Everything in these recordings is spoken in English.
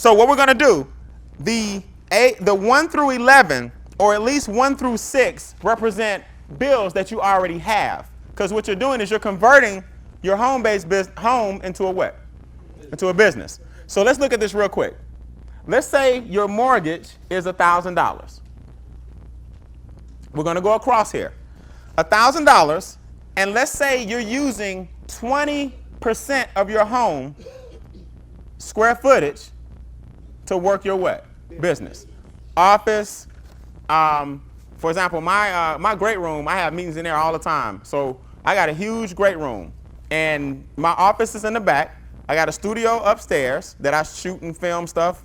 So what we're going to do, the 1 through 11, or at least 1 through 6, represent bills that you already have. Because what you're doing is you're converting your home-based home into a what? Into a business. So let's look at this real quick. Let's say your mortgage is $1,000. We're going to go across here. $1,000, and let's say you're using 20% of your home square footage to work your what? Business. Office. For example, my great room, I have meetings in there all the time. So I got a huge great room, and my office is in the back. I got a studio upstairs that I shoot and film stuff,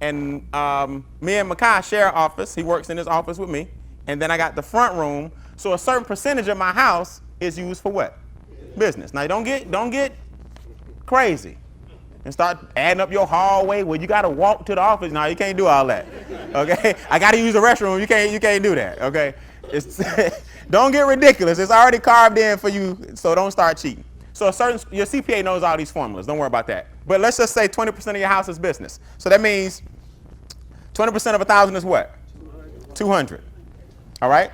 and me and Makai share an office. He works in his office with me, and then I got the front room. So a certain percentage of my house is used for what? Business. Now don't get crazy and start adding up your hallway where you got to walk to the office. No, you can't do all that. Okay, I got to use the restroom. You can't do that. Okay, don't get ridiculous. It's already carved in for you, so don't start cheating. So your CPA knows all these formulas. Don't worry about that. But let's just say 20% of your house is business. So that means 20% of 1,000 is what? 200. All right.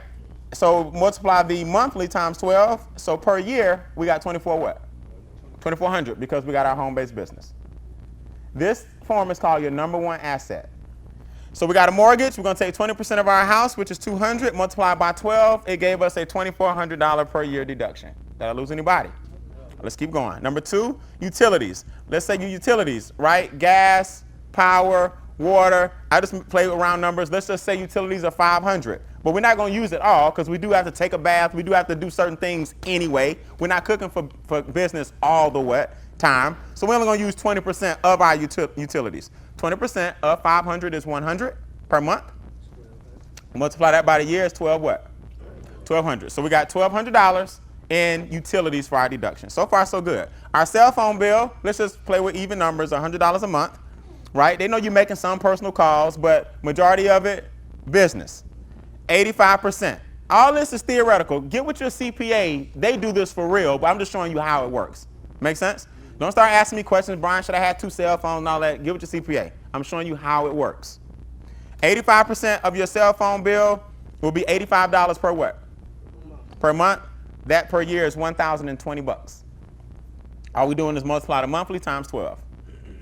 So multiply the monthly times 12. So per year we got 24 what? 2,400 because we got our home-based business. This form is called your number one asset. So we got a mortgage. We're going to take 20% of our house, which is 200, multiplied by 12. It gave us a $2,400 per year deduction. Did I lose anybody? Let's keep going. Number 2, utilities. Let's say your utilities, right? Gas, power, water. I just play around numbers. Let's just say utilities are 500. But we're not going to use it all because we do have to take a bath. We do have to do certain things anyway. We're not cooking for business all the time. So we're only going to use 20% of our utilities. 20% of 500 is 100 per month. Multiply that by the year is 12 what? 1,200. So we got $1,200 in utilities for our deduction. So far, so good. Our cell phone bill, let's just play with even numbers, $100 a month, right? They know you're making some personal calls, but majority of it, business. 85%. All this is theoretical. Get with your CPA. They do this for real, but I'm just showing you how it works. Make sense? Don't start asking me questions. Brian, should I have 2 cell phones and all that? Get with your CPA. I'm showing you how it works. 85% of your cell phone bill will be $85 per what? Per month. That per year is $1,020. All we're doing is multiply the monthly times 12.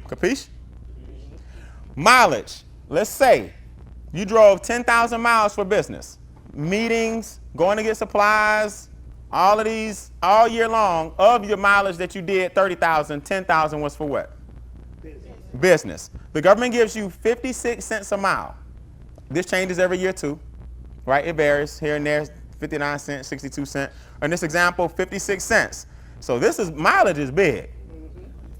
Capiche? Mileage. Let's say you drove 10,000 miles for business. Meetings, going to get supplies, all of these, all year long. Of your mileage that you did, 30,000, 10,000 was for what? Business. The government gives you 56 cents a mile. This changes every year too, right? It varies here and there, 59 cents, 62 cents. In this example, 56 cents. So mileage is big.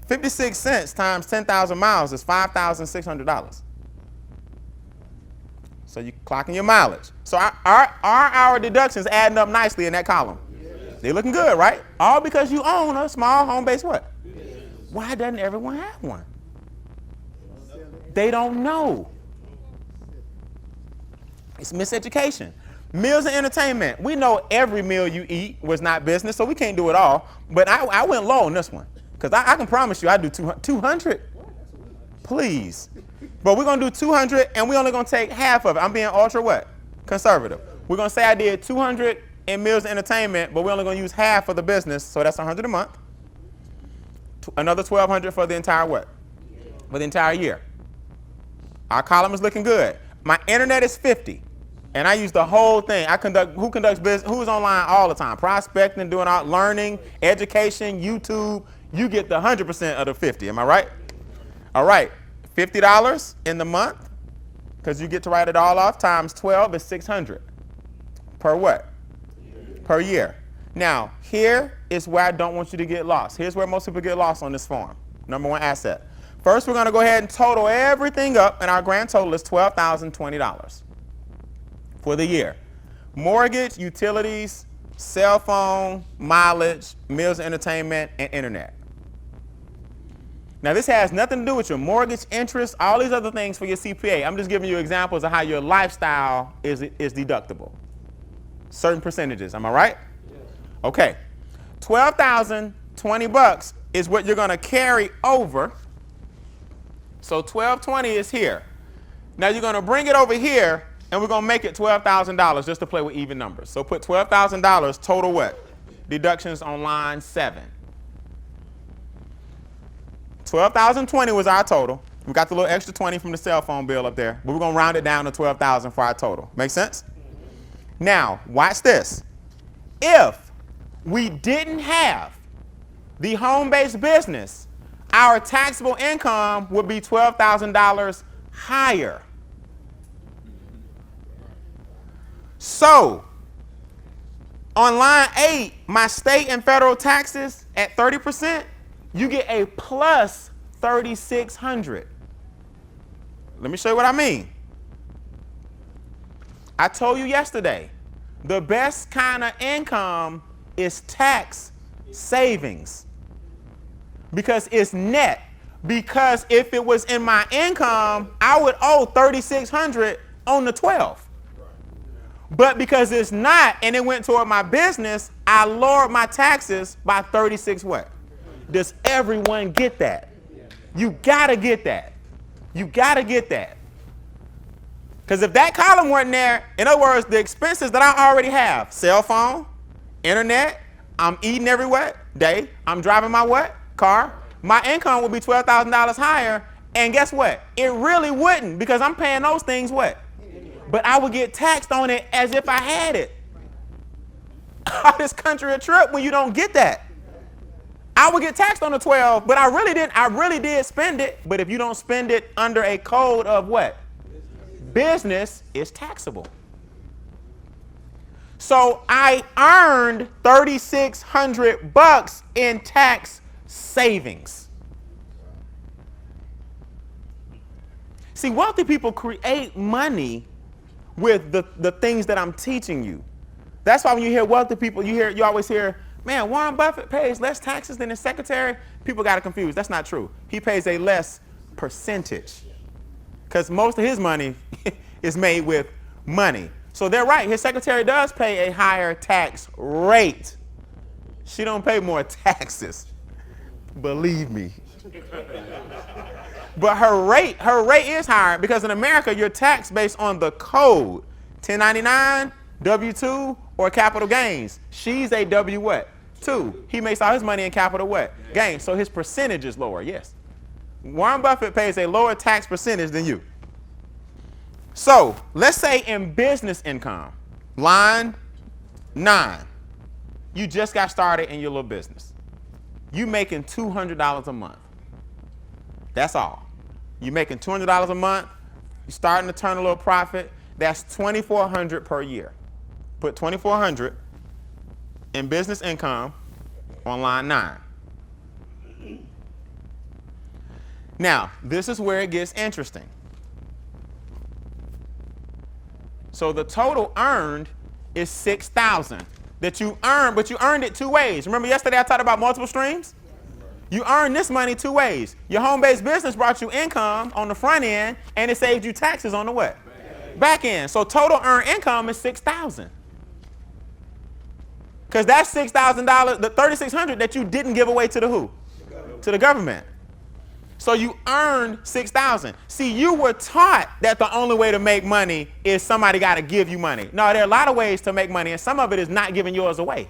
56 cents times 10,000 miles is $5,600. So you're clocking your mileage. So our deductions adding up nicely in that column. Yes. They're looking good, right? All because you own a small home-based what? Yes. Why doesn't everyone have one? They don't know. It's miseducation. Meals and entertainment. We know every meal you eat was not business, so we can't do it all. But I went low on this one because I can promise you I do 200. Please. But we're going to do 200, and we're only going to take half of it. I'm being ultra what? Conservative. We're going to say I did 200 in meals and entertainment, but we're only going to use half for the business, so that's 100 a month. Another 1,200 for the entire what? For the entire year. Our column is looking good. My internet is 50, and I use the whole thing. Who conducts business? Who's online all the time? Prospecting, doing all learning, education, YouTube. You get the 100% of the 50. Am I right? All right. $50 in the month, because you get to write it all off, times 12 is 600 per what? Per year. Now, here is where I don't want you to get lost. Here's where most people get lost on this form. Number one asset. First, we're going to go ahead and total everything up, and our grand total is $12,020 for the year. Mortgage, utilities, cell phone, mileage, meals and entertainment, and internet. Now, this has nothing to do with your mortgage, interest, all these other things for your CPA. I'm just giving you examples of how your lifestyle is deductible. Certain percentages. Am I right? Yes. Okay. $12,020 is what you're going to carry over So 1220 is here. Now you're going to bring it over here, and we're going to make it $12,000 just to play with even numbers. So put $12,000 total what? Deductions on line 7. 12,020 was our total. We got the little extra 20 from the cell phone bill up there, but we're going to round it down to 12,000 for our total. Make sense? Now, watch this. If we didn't have the home-based business, our taxable income would be $12,000 higher. So, on line 8, my state and federal taxes at 30%, you get a plus $3,600. Let me show you what I mean. I told you yesterday, the best kind of income is tax savings because it's net. Because if it was in my income, I would owe $3,600 on the 12. But because it's not, and it went toward my business, I lowered my taxes by 36 what? Does everyone get that? You gotta get that. You gotta get that. Because if that column weren't there, in other words, the expenses that I already have, cell phone, internet, I'm eating every what? Day, I'm driving my what? Car. My income would be $12,000 higher, and guess what? It really wouldn't, because I'm paying those things what? But I would get taxed on it as if I had it. How this country a trip when you don't get that? I would get taxed on the 12, but I really did spend it. But if you don't spend it under a code of what? Business, is taxable. So I earned $3,600 in tax savings. See, wealthy people create money with the things that I'm teaching you. That's why when you hear wealthy people, you always hear, man, Warren Buffett pays less taxes than his secretary. People got it confused. That's not true. He pays a less percentage because most of his money is made with money. So they're right. His secretary does pay a higher tax rate. She don't pay more taxes. Believe me. But her rate is higher because in America, you're taxed based on the code. 1099, W-2, or capital gains. She's a W what? 2. He makes all his money in capital what? Gains. So his percentage is lower, yes. Warren Buffett pays a lower tax percentage than you. So let's say in business income, line 9, you just got started in your little business. You making $200 a month. That's all. You're making $200 a month. You're starting to turn a little profit. That's $2,400 per year. Put $2,400 in business income on line 9. Now, this is where it gets interesting. So the total earned is $6,000 that you earned, but you earned it 2 ways. Remember yesterday I talked about multiple streams? You earned this money 2 ways. Your home-based business brought you income on the front end, and it saved you taxes on the what? Back end. So total earned income is $6,000. Because that's $6,000, the $3,600 that you didn't give away to the who? To the government. So you earned $6,000. See, you were taught that the only way to make money is somebody got to give you money. No, there are a lot of ways to make money, and some of it is not giving yours away.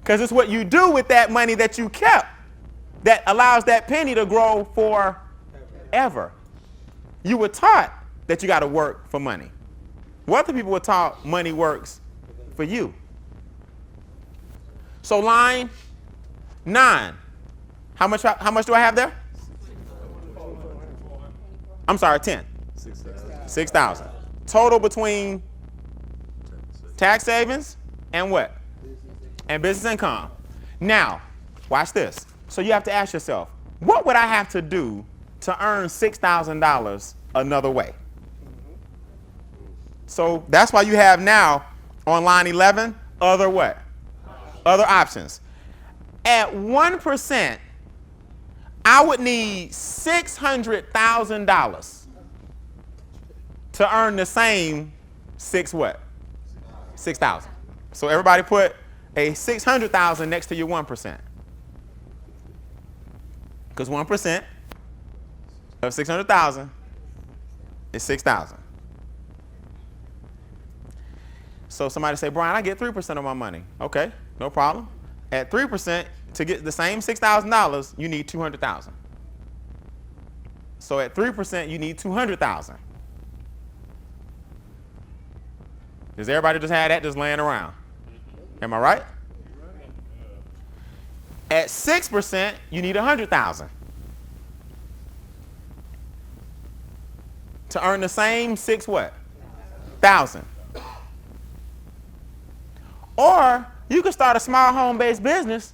Because it's what you do with that money that you kept that allows that penny to grow forever. You were taught that you got to work for money. Wealthy people were taught money works for you. So line 9, how much do I have there? I'm sorry, 10. 6,000. Total between tax savings and what? And business income. Now, watch this. So you have to ask yourself, what would I have to do to earn $6,000 another way? So that's why you have now on line 11, other what? Other options. At 1%, I would need $600,000 to earn the same what? 6,000. So everybody put a $600,000 next to your 1%. Because 1% of 600,000 is 6,000. So somebody say, Brian, I get 3% of my money. Okay, no problem. At 3%, to get the same $6,000, you need 200,000. So at 3%, you need 200,000. Does everybody just have that just laying around? Am I right? At 6%, you need 100,000 to earn the same six what? Thousand. Or you could start a small home-based business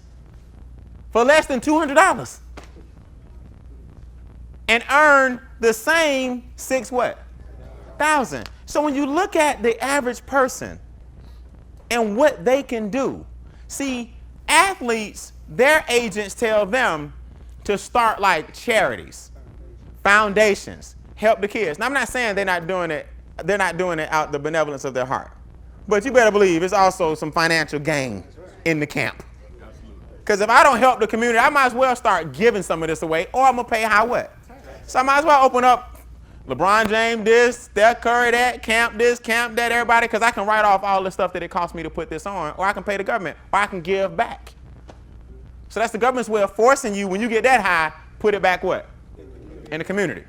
for less than $200 and earn the same six what? Thousand. So when you look at the average person and what they can do, see, athletes, their agents tell them to start like charities, foundations, help the kids. Now I'm not saying they're not doing it out the benevolence of their heart. But you better believe it's also some financial gain in the camp. Because if I don't help the community, I might as well start giving some of this away, or I'm going to pay how what? So I might as well open up LeBron James this, Steph Curry that, camp this, camp that, everybody, because I can write off all the stuff that it cost me to put this on, or I can pay the government, or I can give back. So that's the government's way of forcing you, when you get that high, put it back what? In the community.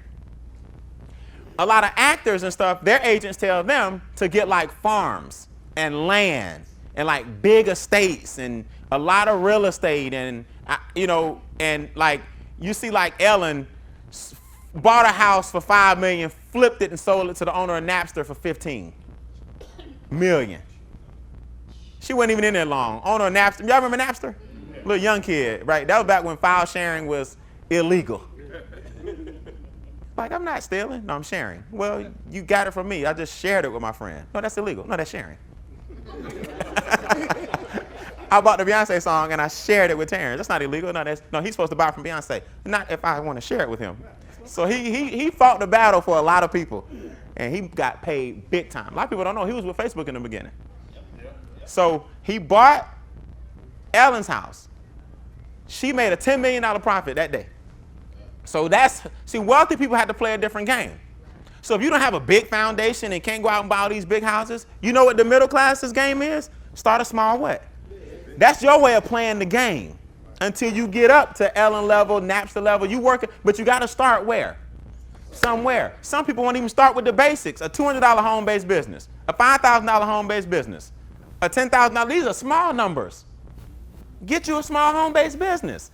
A lot of actors and stuff, their agents tell them to get like farms and land and like big estates and a lot of real estate and, and like you see like Ellen bought a house for $5 million, flipped it and sold it to the owner of Napster for $15 million. She wasn't even in there long. Owner of Napster, y'all remember Napster? Little young kid, right? That was back when file sharing was illegal. Like, I'm not stealing. No, I'm sharing. Well, you got it from me. I just shared it with my friend. No, that's illegal. No, that's sharing. I bought the Beyonce song and I shared it with Terrence. That's not illegal. No, he's supposed to buy it from Beyonce. Not if I want to share it with him. So he fought the battle for a lot of people. And he got paid big time. A lot of people don't know he was with Facebook in the beginning. So he bought Ellen's house. She made a $10 million profit that day. So wealthy people have to play a different game. So if you don't have a big foundation and can't go out and buy all these big houses, you know what the middle class's game is? Start a small what? That's your way of playing the game until you get up to Ellen level, Napster level. You work, but you got to start where? Somewhere. Some people won't even start with the basics. A $200 home-based business, a $5,000 home-based business, a $10,000. These are small numbers. Get you a small home-based business.